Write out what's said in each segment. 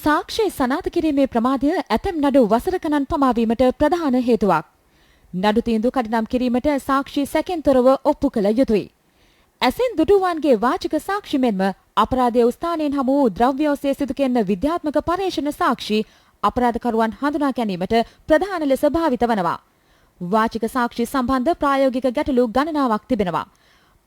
සාක්ෂි සනාථ කිරීමේ ප්‍රමාදය ඇතැම් නඩු වසර ගණන් පමා වීමට ප්‍රධාන හේතුවක්. නඩු තීන්දුව කඩිනම් කිරීමට සාක්ෂි සැකෙන් තොරව ඔප්පු කළ යුතුයි. ඇසෙන් දුටුවන්ගේ වාචික සාක්ෂි මෙන්ම අපරාධයේ ස්ථානයෙන් හමු වූ ද්‍රව්‍ය ඔස්සේ සිදු කෙරෙන විද්‍යාත්මක පරීක්ෂණ සාක්ෂි අපරාධකරුවන් හඳුනා ගැනීමට ප්‍රධාන ලෙස භාවිත වනවා. වාචික සාක්ෂි සම්බන්ධ ප්‍රායෝගික ගැටලු ගණනාවක් තිබෙනවා.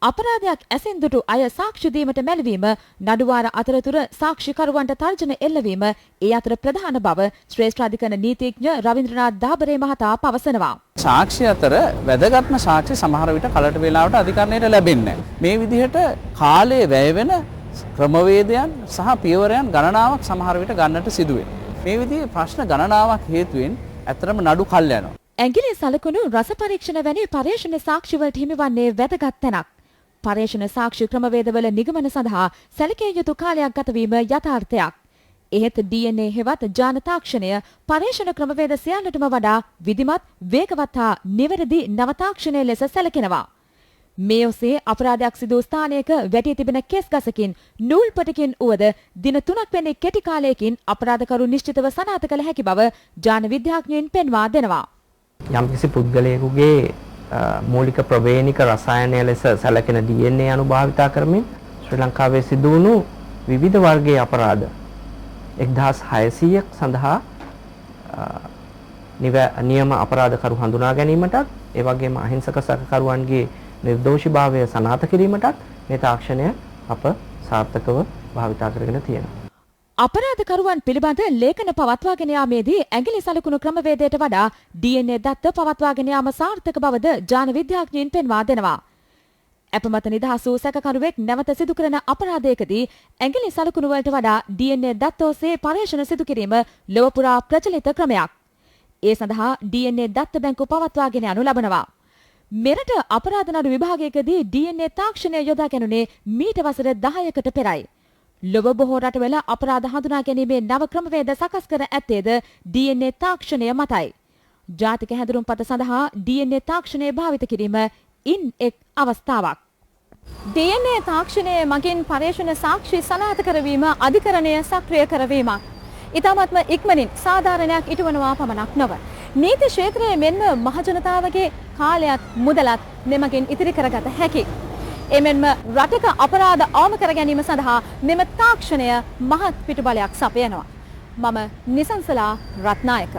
අපරාධයක් ඇසෙන් දුටු අය සාක්ෂි දීමට මැළවීම, නඩුවාර අතරතුර සාක්ෂිකරුවන්ට තර්ජන එල්ලවීම ඒ අතර ප්‍රධාන බව ශ්‍රේෂ්ඨ අධිකරණ නීතිඥ රවින්ද්‍රනාත් දාබරේ මහතා පවසනවා. සාක්ෂි අතර වැදගත්ම සාක්ෂි සමහර විට කලට වේලාවට අධිකරණයට ලැබෙන්නේ නැහැ. මේ විදිහට කාලයේ වැය වෙන ක්‍රමවේදයන් සහ පියවරයන් ගණනාවක් සමහර විට ගන්නට සිදුවේ. මේ විදිහේ ප්‍රශ්න ගණනාවක් හේතුවෙන් ඇත්තටම නඩු කල් යනවා. ඇඟිලි සලකුණු රස පරීක්ෂණ වැනි පරීක්ෂණ සාක්ෂි වලට හිමිවන්නේ වැදගත් තැනක්. පරීක්ෂණ සාක්ෂි ක්‍රමවේදවල නිගමන සඳහා සැලකිය යුතු කාලයක් ගත වීම යථාර්ථයක්. එහෙත් DNA හෙවත් ජාන තාක්ෂණය පරීක්ෂණ ක්‍රමවේද සියල්ලටම වඩා විධිමත්, වේගවත් හා නිවැරදි නව තාක්ෂණය ලෙස සැලකෙනවා. මේ ඔස්සේ අපරාධයක් සිදු ස්ථානයක වැටී තිබෙන කෙස් ගසකින් නූල් පොටකින් උවද දින 3ක් වැනි කෙටි කාලයකින් අපරාධකරු නිශ්චිතව සනාථ කළ හැකි බව ජාන විද්‍යාඥයින් පෙන්වා දෙනවා. යම්කිසි පුද්ගලයෙකුගේ මූලික ප්‍රවේණික රසායනය ලෙස සැලකෙන DNA අනුභාවිතා කරමින් ශ්‍රී ලංකාවේ සිදු වුණු විවිධ වර්ගයේ අපරාධ 1600ක් සඳහා නියම අපරාධකරු හඳුනා ගැනීමටත් ඒ වගේම අහිංසක සැකකරුවන්ගේ නිර්දෝෂීභාවය සනාථ කිරීමටත් මේ තාක්ෂණය අප සාර්ථකව භාවිතා කරගෙන තියෙනවා. අපරාධකරුවන් පිළිබඳ ලේඛන පවත්වාගෙන යාමේදී ඇඟිලි සලකුණු ක්‍රමවේදයට වඩා DNA දත්ත පවත්වාගෙන යාම සාර්ථක බවද ජාන විද්‍යාඥයින් පෙන්වා දෙනවා. අපමත නිදහස් වූ සැකකරුවෙක් නැවත සිදු කරන අපරාධයකදී ඇඟිලි සලකුණු වලට වඩා DNA දත්ත ඔස්සේ පරීක්ෂණ සිදු කිරීම ලොව පුරා ප්‍රචලිත ක්‍රමයක්. ඒ සඳහා DNA දත්ත බැංකු පවත්වාගෙන යනු ලබනවා. මෙරට අපරාධ නඩු විභාගයකදී DNA තාක්ෂණය යොදා ගැනුනේ මීට වසර 10කට පෙරයි. ලොව බොහෝ රටවල අපරාධ හඳුනා ගැනීමේ නව ක්‍රමවේද සකස් කර ඇත්තේද DNA තාක්ෂණය මතයි. ජාතික හැඳුනුම්පත සඳහා DNA තාක්ෂණය භාවිත කිරීම ඉන් එක් අවස්ථාවක්. DNA තාක්ෂණය මගින් පරීක්ෂණ සාක්ෂි සනාථ කරවීම අධිකරණය සක්‍රිය කරවීමක්. ඉතාමත්ම ඉක්මනින් සාධාරණයක් ඉටුවනවා පමණක් නොව නීති ක්ෂේත්‍රයේ මෙන්ම මහජනතාවගේ කාලයත් මුදලත් මෙමගින් ඉතිරි කරගත හැකි. එමෙන්ම රටක අපරාධ අවම කර ගැනීම සඳහා මෙම තාක්ෂණය මහත් පිටුබලයක් සපයනවා. මම නිසංසලා රත්නායක.